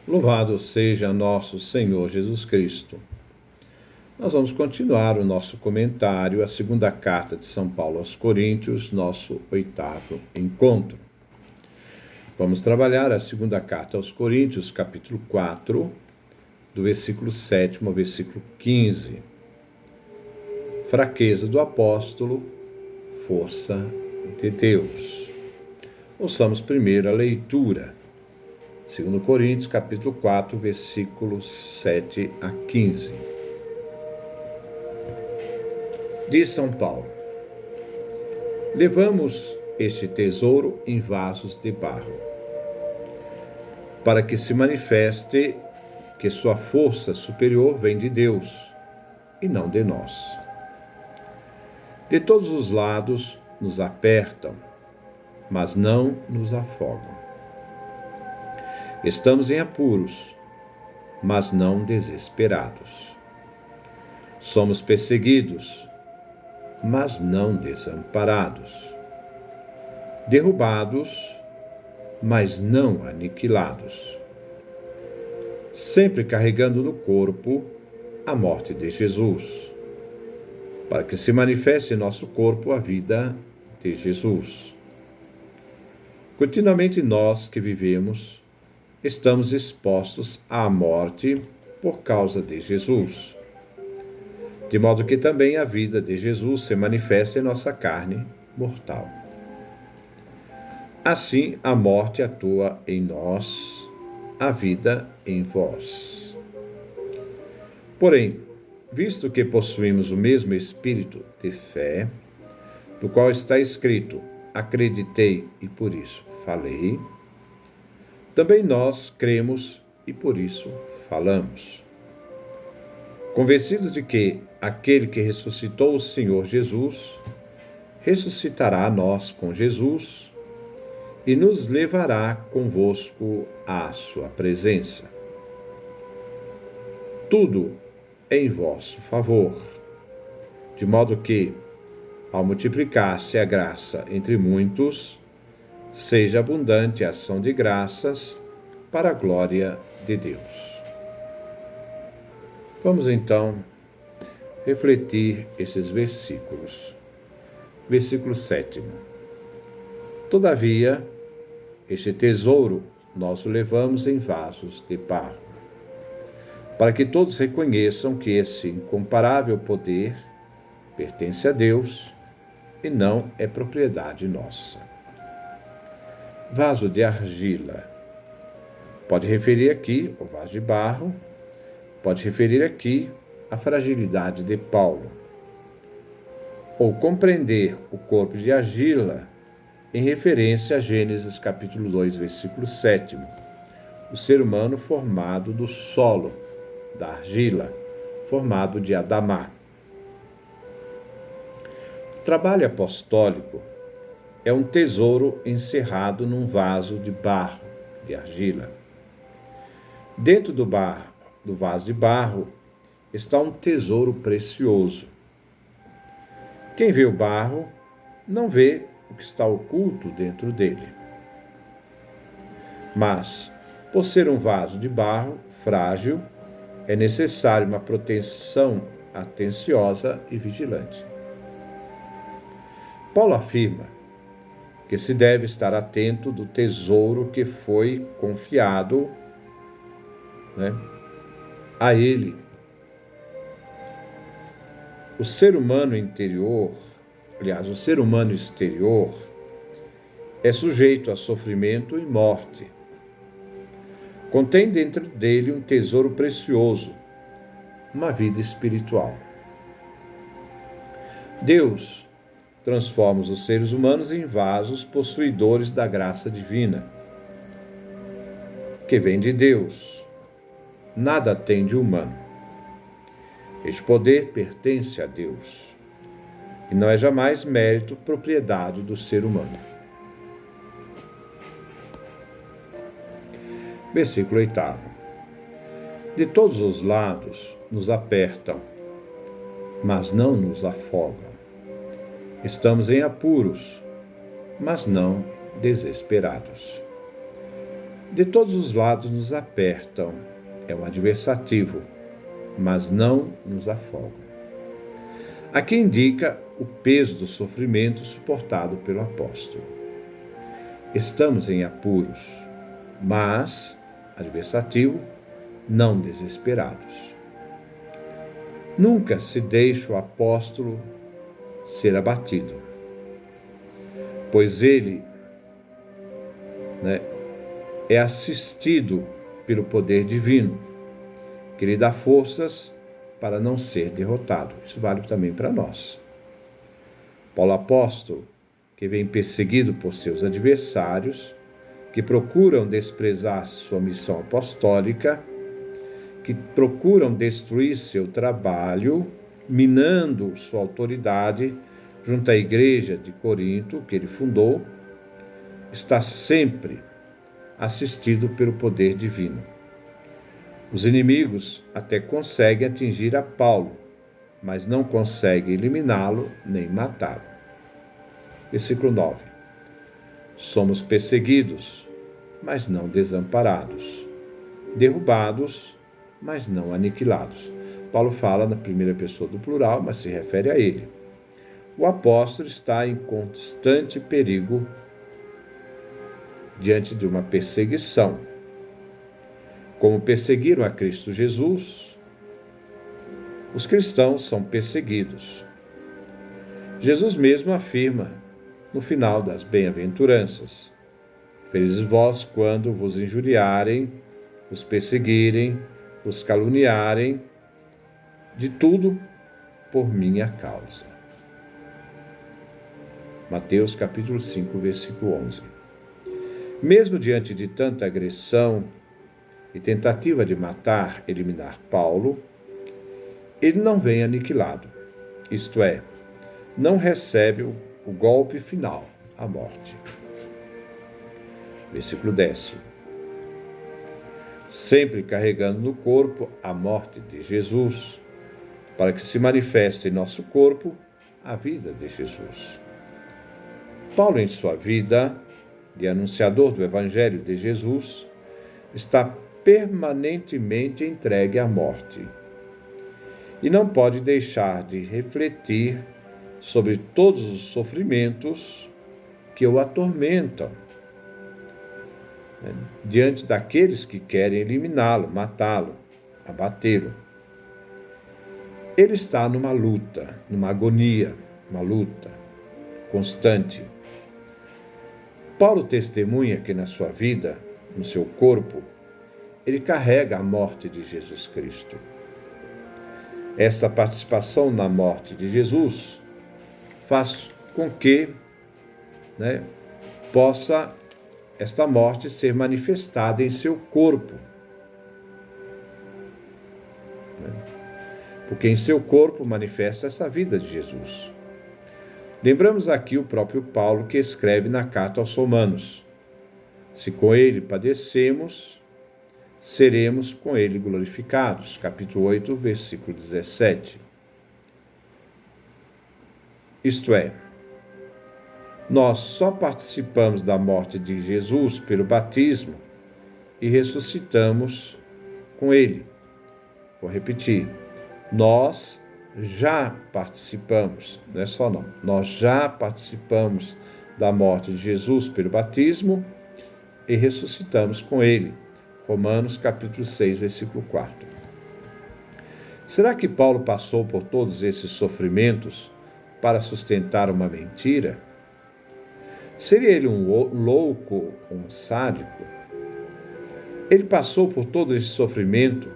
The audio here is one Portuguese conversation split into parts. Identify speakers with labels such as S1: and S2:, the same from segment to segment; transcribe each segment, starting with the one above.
S1: Louvado seja nosso Senhor Jesus Cristo. Nós vamos continuar o nosso comentário, a segunda carta de São Paulo aos Coríntios, nosso 8º encontro. Vamos trabalhar a segunda carta aos Coríntios, capítulo 4, do versículo 7 ao versículo 15. Fraqueza do apóstolo, força de Deus. Ouçamos primeiro a leitura. 2 Coríntios, capítulo 4, versículos 7 a 15. Diz São Paulo: levamos este tesouro em vasos de barro, para que se manifeste que sua força superior vem de Deus e não de nós. De todos os lados nos apertam, mas não nos afogam. Estamos em apuros, mas não desesperados. Somos perseguidos, mas não desamparados. Derrubados, mas não aniquilados. Sempre carregando no corpo a morte de Jesus, para que se manifeste em nosso corpo a vida de Jesus. Continuamente nós que vivemos, estamos expostos à morte por causa de Jesus, de modo que também a vida de Jesus se manifesta em nossa carne mortal. Assim, a morte atua em nós, a vida em vós. Porém, visto que possuímos o mesmo espírito de fé, do qual está escrito: acreditei e por isso falei, também nós cremos e por isso falamos. Convencidos de que aquele que ressuscitou o Senhor Jesus, ressuscitará a nós com Jesus e nos levará convosco à sua presença. Tudo é em vosso favor, de modo que, ao multiplicar-se a graça entre muitos, seja abundante a ação de graças para a glória de Deus. Vamos então refletir esses versículos. Versículo 7. Todavia, este tesouro nós o levamos em vasos de barro, para que todos reconheçam que esse incomparável poder pertence a Deus e não é propriedade nossa. Vaso de argila. Pode referir aqui o vaso de barro, pode referir aqui a fragilidade de Paulo, ou compreender o corpo de argila em referência a Gênesis capítulo 2, versículo 7, o ser humano formado do solo, da argila, formado de Adamá. O trabalho apostólico é um tesouro encerrado num vaso de barro, de argila. Dentro do vaso de barro, está um tesouro precioso. Quem vê o barro, não vê o que está oculto dentro dele. Mas, por ser um vaso de barro frágil, é necessário uma proteção atenciosa e vigilante. Paulo afirma que se deve estar atento do tesouro que foi confiado, a ele. O ser humano interior, o ser humano exterior, é sujeito a sofrimento e morte. Contém dentro dele um tesouro precioso, uma vida espiritual. Deus transforma os seres humanos em vasos possuidores da graça divina, que vem de Deus. Nada tem de humano. Este poder pertence a Deus e não é jamais mérito, propriedade do ser humano. Versículo 8. De todos os lados nos apertam, mas não nos afogam. Estamos em apuros, mas não desesperados. De todos os lados nos apertam, é um adversativo, mas não nos afogam. Aqui indica o peso do sofrimento suportado pelo apóstolo. Estamos em apuros, mas, adversativo, não desesperados. Nunca se deixa o apóstolo ser abatido, pois ele é assistido pelo poder divino, que lhe dá forças para não ser derrotado. Isso vale também para nós. Paulo apóstolo, que vem perseguido por seus adversários, que procuram desprezar sua missão apostólica, que procuram destruir seu trabalho, minando sua autoridade junto à igreja de Corinto, que ele fundou, está sempre assistido pelo poder divino. Os inimigos até conseguem atingir a Paulo, mas não conseguem eliminá-lo nem matá-lo. Versículo 9. Somos perseguidos, mas não desamparados, derrubados, mas não aniquilados. Paulo fala na primeira pessoa do plural, mas se refere a ele. O apóstolo está em constante perigo diante de uma perseguição. Como perseguiram a Cristo Jesus, os cristãos são perseguidos. Jesus mesmo afirma no final das bem-aventuranças: felizes vós quando vos injuriarem, vos perseguirem, vos caluniarem, de tudo por minha causa. Mateus capítulo 5, versículo 11. Mesmo diante de tanta agressão e tentativa de matar, eliminar Paulo, ele não vem aniquilado, isto é, não recebe o golpe final, a morte. Versículo 10. Sempre carregando no corpo a morte de Jesus, para que se manifeste em nosso corpo a vida de Jesus. Paulo, em sua vida de anunciador do Evangelho de Jesus, está permanentemente entregue à morte e não pode deixar de refletir sobre todos os sofrimentos que o atormentam, diante daqueles que querem eliminá-lo, matá-lo, abatê-lo. Ele está numa luta, numa agonia, uma luta constante. Paulo testemunha que na sua vida, no seu corpo, ele carrega a morte de Jesus Cristo. Esta participação na morte de Jesus faz com que possa esta morte ser manifestada em seu corpo. Porque em seu corpo manifesta essa vida de Jesus. Lembramos aqui o próprio Paulo que escreve na carta aos Romanos: se com ele padecemos, seremos com ele glorificados. Capítulo 8, versículo 17. Isto é, nós só participamos da morte de Jesus pelo batismo e ressuscitamos com ele. Vou repetir. Nós já participamos, não é só não, nós já participamos da morte de Jesus pelo batismo e ressuscitamos com ele. Romanos capítulo 6, versículo 4. Será que Paulo passou por todos esses sofrimentos para sustentar uma mentira? Seria ele um louco, um sádico? Ele passou por todo esse sofrimento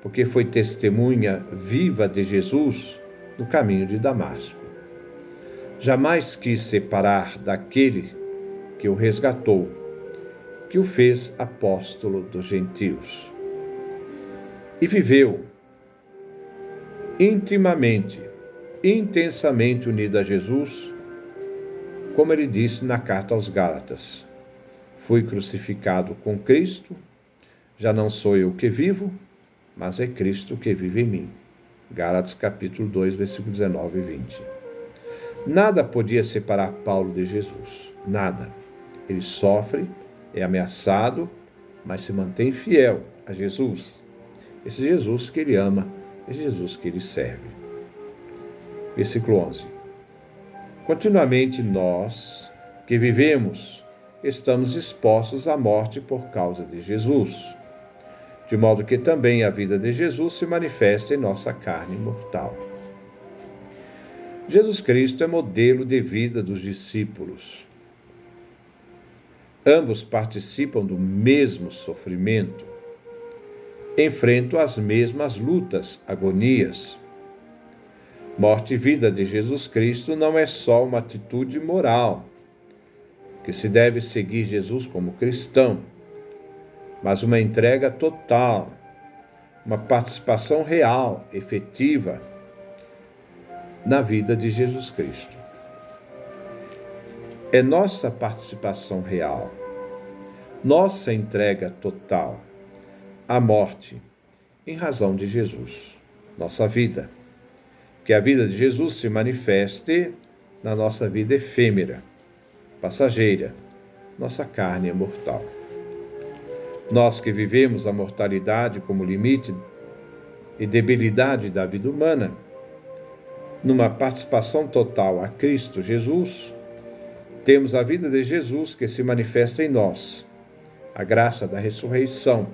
S1: porque foi testemunha viva de Jesus no caminho de Damasco. Jamais quis separar daquele que o resgatou, que o fez apóstolo dos gentios. E viveu intimamente, intensamente unido a Jesus, como ele disse na carta aos Gálatas: fui crucificado com Cristo, já não sou eu que vivo, mas é Cristo que vive em mim. Gálatas capítulo 2, versículo 19 e 20. Nada podia separar Paulo de Jesus, nada. Ele sofre, é ameaçado, mas se mantém fiel a Jesus. Esse Jesus que ele ama, esse Jesus que ele serve. Versículo 11. Continuamente nós que vivemos estamos expostos à morte por causa de Jesus, de modo que também a vida de Jesus se manifesta em nossa carne mortal. Jesus Cristo é modelo de vida dos discípulos. Ambos participam do mesmo sofrimento, enfrentam as mesmas lutas, agonias. Morte e vida de Jesus Cristo não é só uma atitude moral, que se deve seguir Jesus como cristão, mas uma entrega total, uma participação real, efetiva, na vida de Jesus Cristo. É nossa participação real, nossa entrega total à morte em razão de Jesus, nossa vida. Que a vida de Jesus se manifeste na nossa vida efêmera, passageira, nossa carne é mortal. Nós que vivemos a mortalidade como limite e debilidade da vida humana, numa participação total a Cristo Jesus, temos a vida de Jesus que se manifesta em nós, a graça da ressurreição,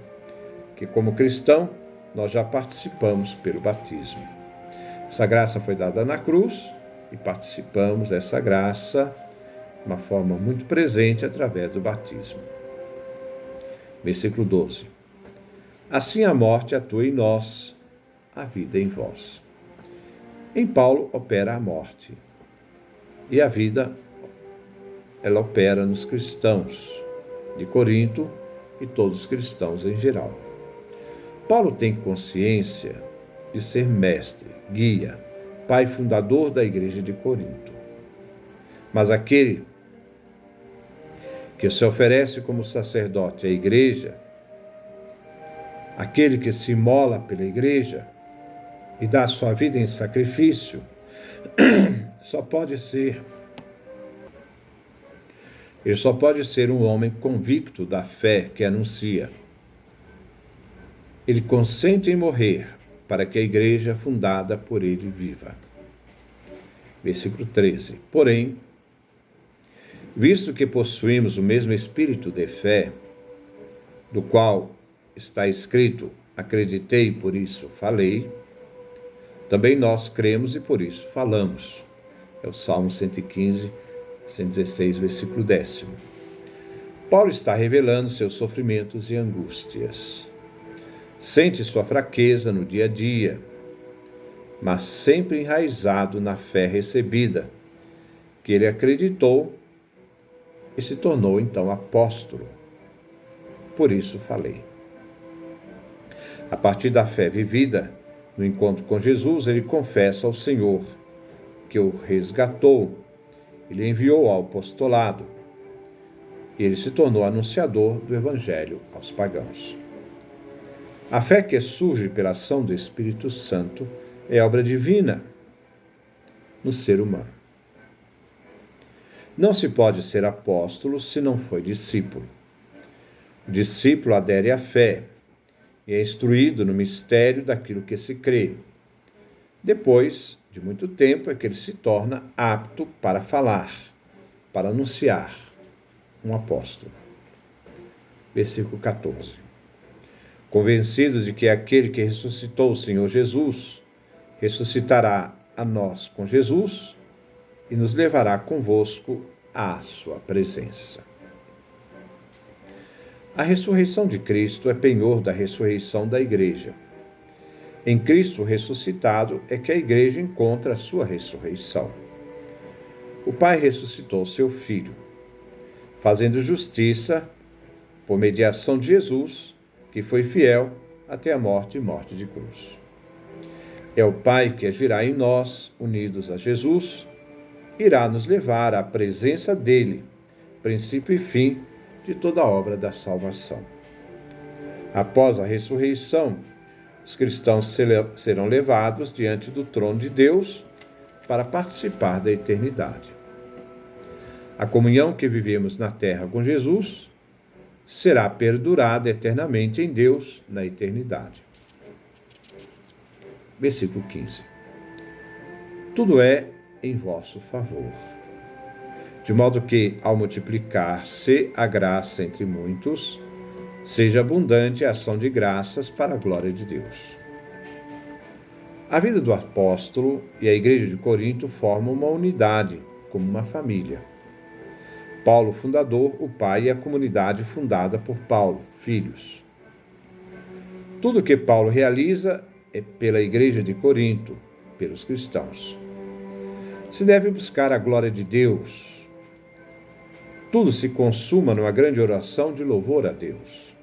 S1: que como cristão nós já participamos pelo batismo. Essa graça foi dada na cruz e participamos dessa graça de uma forma muito presente através do batismo. Versículo 12. Assim a morte atua em nós, a vida em vós. Em Paulo opera a morte e a vida ela opera nos cristãos de Corinto e todos os cristãos em geral. Paulo tem consciência de ser mestre, guia, pai fundador da igreja de Corinto. Mas aquele que se oferece como sacerdote à igreja, aquele que se imola pela igreja e dá sua vida em sacrifício, ele só pode ser um homem convicto da fé que anuncia. Ele consente em morrer para que a igreja fundada por ele viva. Versículo 13. Porém, visto que possuímos o mesmo espírito de fé, do qual está escrito, acreditei, por isso falei, também nós cremos e por isso falamos. É o Salmo 115, 116, versículo 10. Paulo está revelando seus sofrimentos e angústias. Sente sua fraqueza no dia a dia, mas sempre enraizado na fé recebida, que ele acreditou e se tornou então apóstolo. Por isso falei. A partir da fé vivida, no encontro com Jesus, ele confessa ao Senhor que o resgatou, ele enviou ao apostolado, e ele se tornou anunciador do Evangelho aos pagãos. A fé que surge pela ação do Espírito Santo é obra divina no ser humano. Não se pode ser apóstolo se não foi discípulo. O discípulo adere à fé e é instruído no mistério daquilo que se crê. Depois de muito tempo é que ele se torna apto para falar, para anunciar, um apóstolo. Versículo 14. Convencidos de que aquele que ressuscitou o Senhor Jesus ressuscitará a nós com Jesus e nos levará convosco à sua presença. A ressurreição de Cristo é penhor da ressurreição da igreja. Em Cristo ressuscitado é que a igreja encontra a sua ressurreição. O Pai ressuscitou seu Filho, fazendo justiça por mediação de Jesus, que foi fiel até a morte e morte de cruz. É o Pai que agirá em nós, unidos a Jesus, irá nos levar à presença dele, princípio e fim de toda a obra da salvação. Após a ressurreição, os cristãos serão levados diante do trono de Deus para participar da eternidade. A comunhão que vivemos na terra com Jesus será perdurada eternamente em Deus na eternidade. Versículo 15. Tudo é em vosso favor, de modo que, ao multiplicar-se a graça entre muitos, seja abundante a ação de graças para a glória de Deus. A vida do apóstolo e a igreja de Corinto formam uma unidade, como uma família. Paulo, fundador, o pai e a comunidade fundada por Paulo, filhos. Tudo que Paulo realiza é pela igreja de Corinto, pelos cristãos. Se deve buscar a glória de Deus. Tudo se consuma numa grande oração de louvor a Deus.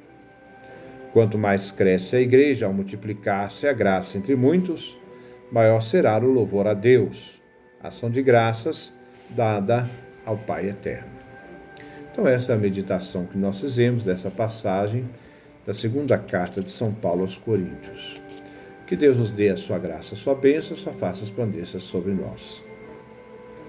S1: Quanto mais cresce a igreja ao multiplicar-se a graça entre muitos, maior será o louvor a Deus, ação de graças dada ao Pai Eterno. Então, essa é a meditação que nós fizemos dessa passagem da segunda carta de São Paulo aos Coríntios. Que Deus nos dê a sua graça, a sua bênção, a sua face resplandeça sobre nós.